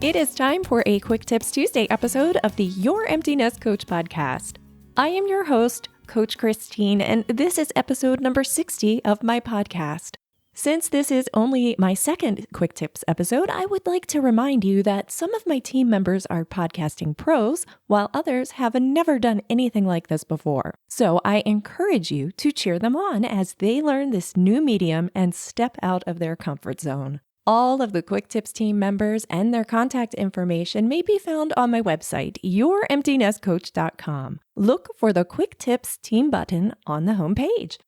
It is time for a Quick Tips Tuesday episode of the Your Empty Nest Coach podcast. I am your host, Coach Christine, and this is episode number 60 of my podcast. Since this is only my second Quick Tips episode, I would like to remind you that some of my team members are podcasting pros, while others have never done anything like this before. So I encourage you to cheer them on as they learn this new medium and step out of their comfort zone. All of the Quick Tips team members and their contact information may be found on my website, youremptynestcoach.com. Look for the Quick Tips team button on the homepage.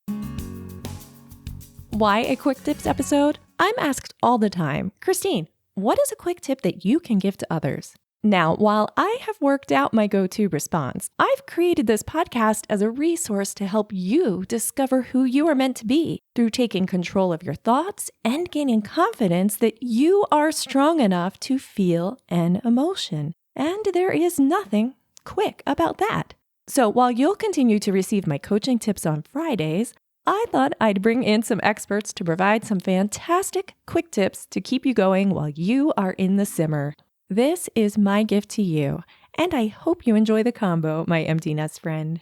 Why a Quick Tips episode? I'm asked all the time, Christine, what is a quick tip that you can give to others? Now, while I have worked out my go-to response, I've created this podcast as a resource to help you discover who you are meant to be through taking control of your thoughts and gaining confidence that you are strong enough to feel an emotion. And there is nothing quick about that. So while you'll continue to receive my coaching tips on Fridays, I thought I'd bring in some experts to provide some fantastic quick tips to keep you going while you are in the simmer. This is my gift to you, and I hope you enjoy the combo, my empty nest friend.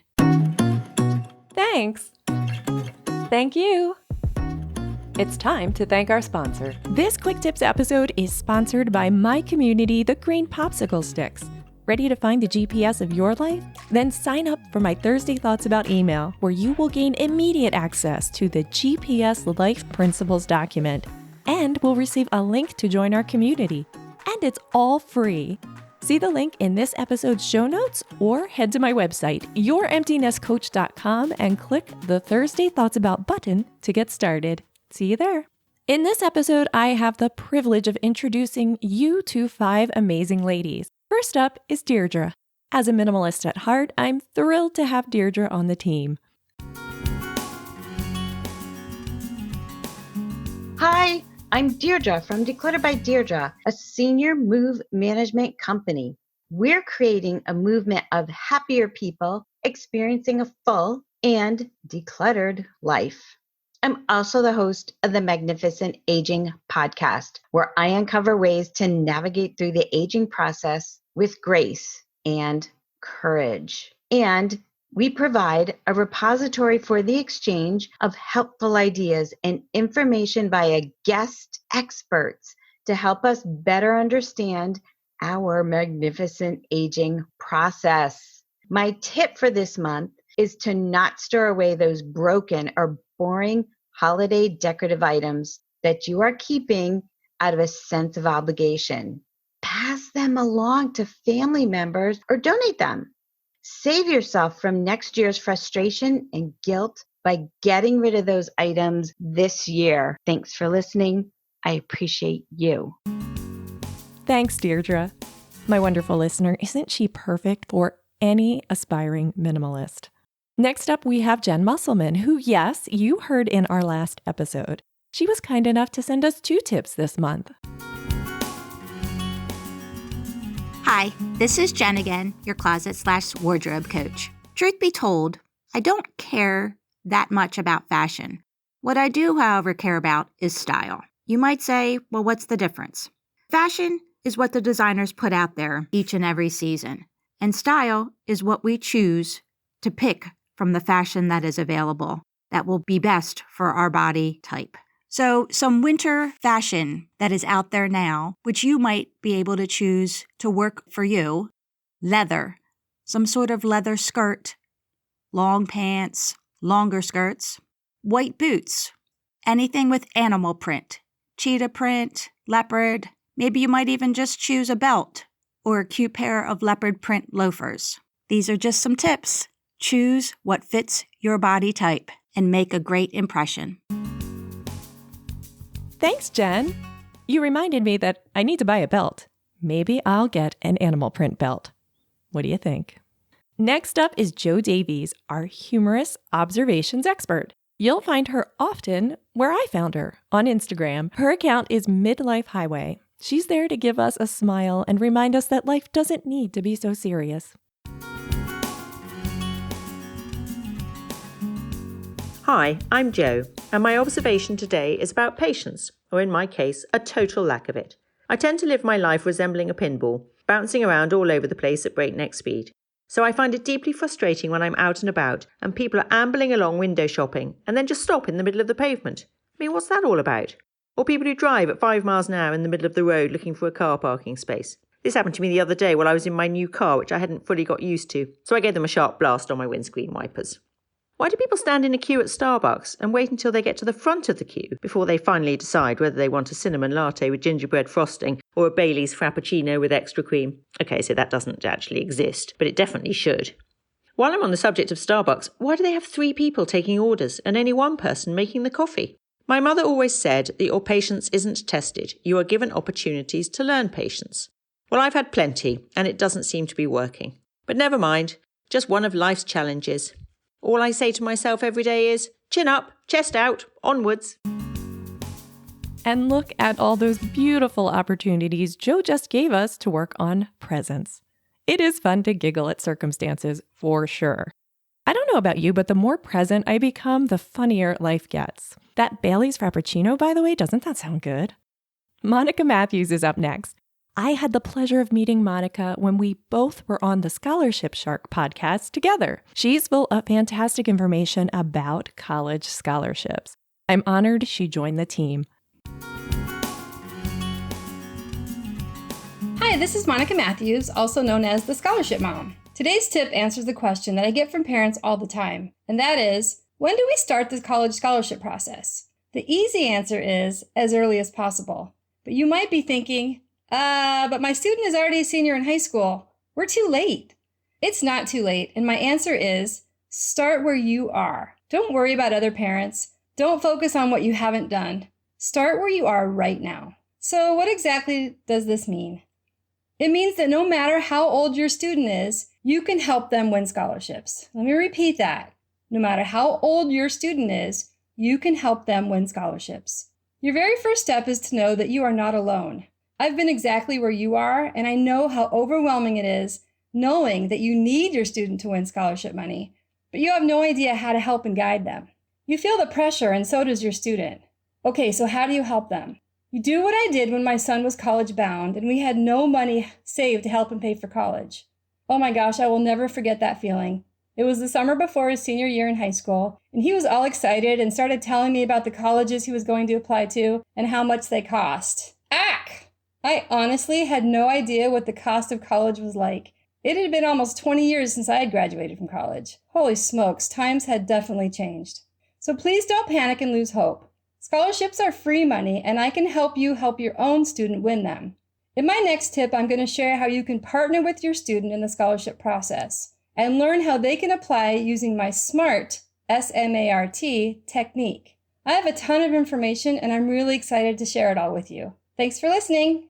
Thanks. Thank you. It's time to thank our sponsor. This Quick Tips episode is sponsored by my community, the Green Popsicle Sticks. Ready to find the GPS of your life? Then sign up for my Thursday Thoughts About email, where you will gain immediate access to the GPS Life Principles document and will receive a link to join our community. And it's all free. See the link in this episode's show notes or head to my website, youremptynestcoach.com, and click the Thursday Thoughts About button to get started. See you there. In this episode, I have the privilege of introducing you to 5 amazing ladies. First up is Deirdre. As a minimalist at heart, I'm thrilled to have Deirdre on the team. Hi, I'm Deirdre from Declutter by Deirdre, a senior move management company. We're creating a movement of happier people experiencing a full and decluttered life. I'm also the host of the Magnificent Aging podcast, where I uncover ways to navigate through the aging process with grace and courage. And we provide a repository for the exchange of helpful ideas and information via guest experts to help us better understand our magnificent aging process. My tip for this month is to not store away those broken or boring holiday decorative items that you are keeping out of a sense of obligation. Pass them along to family members or donate them. Save yourself from next year's frustration and guilt by getting rid of those items this year. Thanks for listening. I appreciate you. Thanks, Deirdre. My wonderful listener, isn't she perfect for any aspiring minimalist? Next up, we have Jenn Musselman, who, yes, you heard in our last episode. She was kind enough to send us 2 tips this month. Hi, this is Jenn again, your closet/wardrobe coach. Truth be told, I don't care that much about fashion. What I do, however, care about is style. You might say, well, what's the difference? Fashion is what the designers put out there each and every season, and style is what we choose to pick from the fashion that is available that will be best for our body type. So some winter fashion that is out there now, which you might be able to choose to work for you. Leather, some sort of leather skirt, long pants, longer skirts, white boots, anything with animal print, cheetah print, leopard. Maybe you might even just choose a belt or a cute pair of leopard print loafers. These are just some tips. Choose what fits your body type and make a great impression. Thanks, Jenn. You reminded me that I need to buy a belt. Maybe I'll get an animal print belt. What do you think? Next up is Jo Davies, our humorous observations expert. You'll find her often where I found her, on Instagram. Her account is Midlife Highway. She's there to give us a smile and remind us that life doesn't need to be so serious. Hi, I'm Jo, and my observation today is about patience, or in my case, a total lack of it. I tend to live my life resembling a pinball, bouncing around all over the place at breakneck speed. So I find it deeply frustrating when I'm out and about and people are ambling along window shopping and then just stop in the middle of the pavement. I mean, what's that all about? Or people who drive at 5 miles an hour in the middle of the road looking for a car parking space. This happened to me the other day while I was in my new car, which I hadn't fully got used to, so I gave them a sharp blast on my windscreen wipers. Why do people stand in a queue at Starbucks and wait until they get to the front of the queue before they finally decide whether they want a cinnamon latte with gingerbread frosting or a Bailey's Frappuccino with extra cream? Okay, so that doesn't actually exist, but it definitely should. While I'm on the subject of Starbucks, why do they have 3 people taking orders and only 1 person making the coffee? My mother always said that your patience isn't tested, you are given opportunities to learn patience. Well, I've had plenty, and it doesn't seem to be working. But never mind, just one of life's challenges. All I say to myself every day is, chin up, chest out, onwards. And look at all those beautiful opportunities Joe just gave us to work on presence. It is fun to giggle at circumstances, for sure. I don't know about you, but the more present I become, the funnier life gets. That Bailey's Frappuccino, by the way, doesn't that sound good? Monica Matthews is up next. I had the pleasure of meeting Monica when we both were on the Scholarship Shark podcast together. She's full of fantastic information about college scholarships. I'm honored she joined the team. Hi, this is Monica Matthews, also known as the Scholarship Mom. Today's tip answers the question that I get from parents all the time, and that is, when do we start the college scholarship process? The easy answer is as early as possible. But you might be thinking, but my student is already a senior in high school. We're too late. It's not too late, and my answer is start where you are. Don't worry about other parents. Don't focus on what you haven't done. Start where you are right now. So what exactly does this mean? It means that no matter how old your student is, you can help them win scholarships. Let me repeat that. No matter how old your student is, you can help them win scholarships. Your very first step is to know that you are not alone. I've been exactly where you are, and I know how overwhelming it is knowing that you need your student to win scholarship money, but you have no idea how to help and guide them. You feel the pressure, and so does your student. Okay, so how do you help them? You do what I did when my son was college bound, and we had no money saved to help him pay for college. Oh my gosh, I will never forget that feeling. It was the summer before his senior year in high school, and he was all excited and started telling me about the colleges he was going to apply to and how much they cost. Ack! I honestly had no idea what the cost of college was like. It had been almost 20 years since I had graduated from college. Holy smokes, times had definitely changed. So please don't panic and lose hope. Scholarships are free money, and I can help you help your own student win them. In my next tip, I'm going to share how you can partner with your student in the scholarship process and learn how they can apply using my SMART, S-M-A-R-T, technique. I have a ton of information, and I'm really excited to share it all with you. Thanks for listening.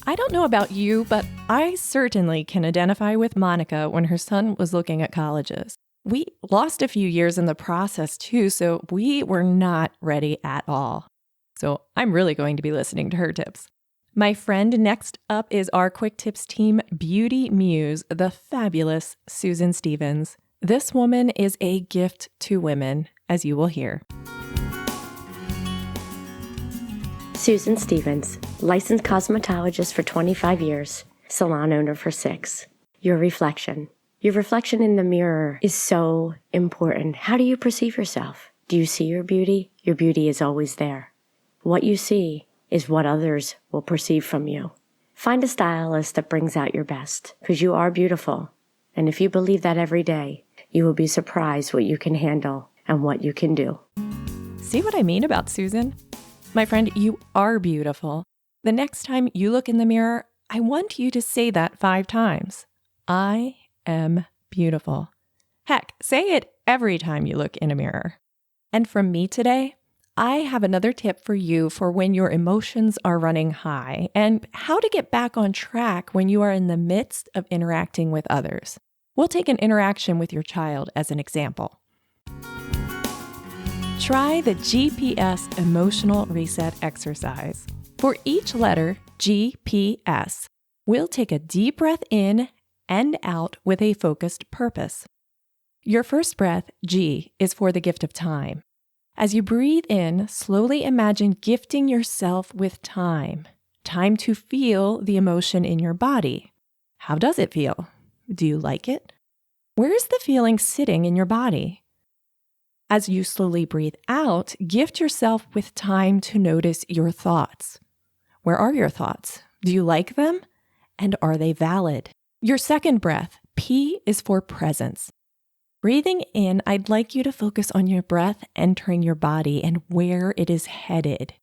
I don't know about you, but I certainly can identify with Monica when her son was looking at colleges. We lost a few years in the process too, so we were not ready at all. So I'm really going to be listening to her tips. My friend next up is our Quick Tips team beauty muse, the fabulous Susan Stevens. This woman is a gift to women, as you will hear. Susan Stevens, licensed cosmetologist for 25 years, salon owner for 6. Your reflection. Your reflection in the mirror is so important. How do you perceive yourself? Do you see your beauty? Your beauty is always there. What you see is what others will perceive from you. Find a stylist that brings out your best, because you are beautiful. And if you believe that every day, you will be surprised what you can handle and what you can do. See what I mean about Susan? My friend, you are beautiful. The next time you look in the mirror, I want you to say that 5 times. I am beautiful. Heck, say it every time you look in a mirror. And from me today, I have another tip for you for when your emotions are running high and how to get back on track when you are in the midst of interacting with others. We'll take an interaction with your child as an example. Try the GPS emotional reset exercise. For each letter, GPS, we'll take a deep breath in and out with a focused purpose. Your first breath, G, is for the gift of time. As you breathe in, slowly imagine gifting yourself with time. Time to feel the emotion in your body. How does it feel? Do you like it? Where is the feeling sitting in your body? As you slowly breathe out, gift yourself with time to notice your thoughts. Where are your thoughts? Do you like them? And are they valid? Your second breath, P, is for presence. Breathing in, I'd like you to focus on your breath entering your body and where it is headed.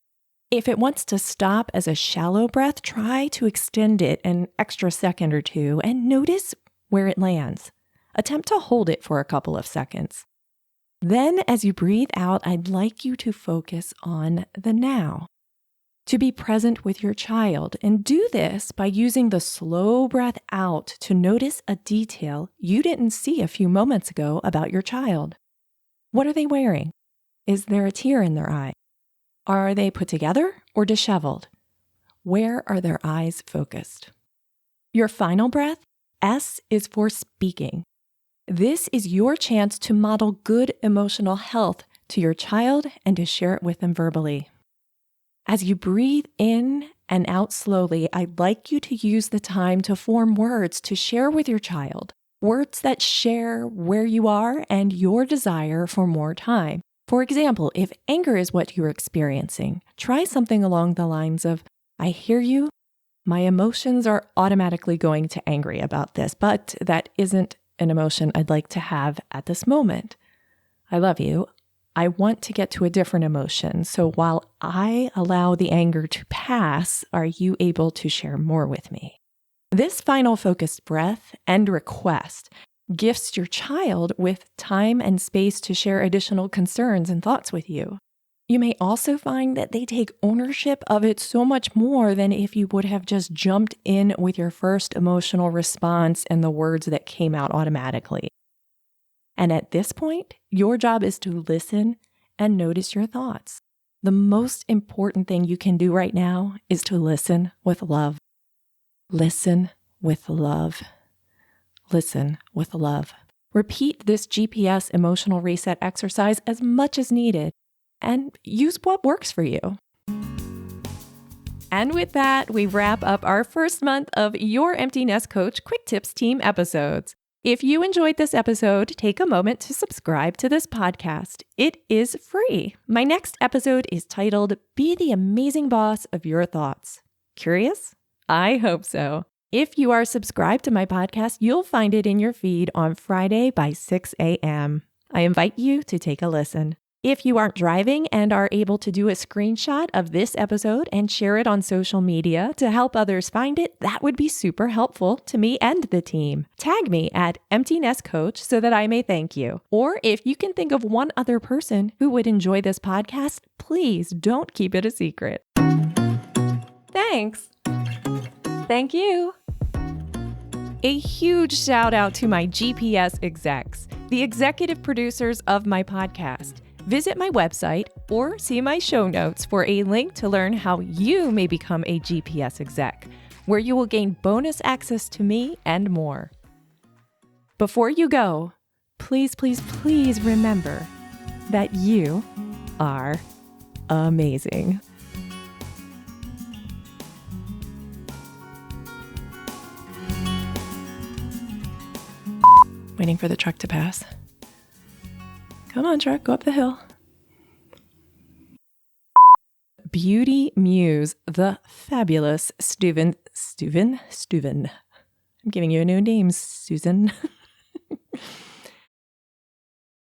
If it wants to stop as a shallow breath, try to extend it an extra second or two and notice where it lands. Attempt to hold it for a couple of seconds. Then, as you breathe out, I'd like you to focus on the now. To be present with your child, and do this by using the slow breath out to notice a detail you didn't see a few moments ago about your child. What are they wearing? Is there a tear in their eye? Are they put together or disheveled? Where are their eyes focused? Your final breath, S, is for speaking. This is your chance to model good emotional health to your child and to share it with them verbally. As you breathe in and out slowly, I'd like you to use the time to form words to share with your child, words that share where you are and your desire for more time. For example, if anger is what you're experiencing, try something along the lines of, I hear you. My emotions are automatically going to angry about this, but that isn't an emotion I'd like to have at this moment. I love you. I want to get to a different emotion. So while I allow the anger to pass, are you able to share more with me? This final focused breath and request gifts your child with time and space to share additional concerns and thoughts with you. You may also find that they take ownership of it so much more than if you would have just jumped in with your first emotional response and the words that came out automatically. And at this point, your job is to listen and notice your thoughts. The most important thing you can do right now is to listen with love. Listen with love. Listen with love. Repeat this GPS emotional reset exercise as much as needed and use what works for you. And with that, we wrap up our first month of Your Empty Nest Coach Quick Tips Team episodes. If you enjoyed this episode, take a moment to subscribe to this podcast. It is free. My next episode is titled, Be the Amazing Boss of Your Thoughts. Curious? I hope so. If you are subscribed to my podcast, you'll find it in your feed on Friday by 6 a.m. I invite you to take a listen. If you aren't driving and are able to do a screenshot of this episode and share it on social media to help others find it, that would be super helpful to me and the team. Tag me at Empty Nest Coach so that I may thank you. Or if you can think of one other person who would enjoy this podcast, please don't keep it a secret. Thanks. Thank you. A huge shout out to my GPS execs, the executive producers of my podcast. Visit my website or see my show notes for a link to learn how you may become a GPS exec, where you will gain bonus access to me and more. Before you go, please, please, please remember that you are amazing. Waiting for the truck to pass. Come on, truck, go up the hill. Beauty Muse, the fabulous Steuven. I'm giving you a new name, Susan.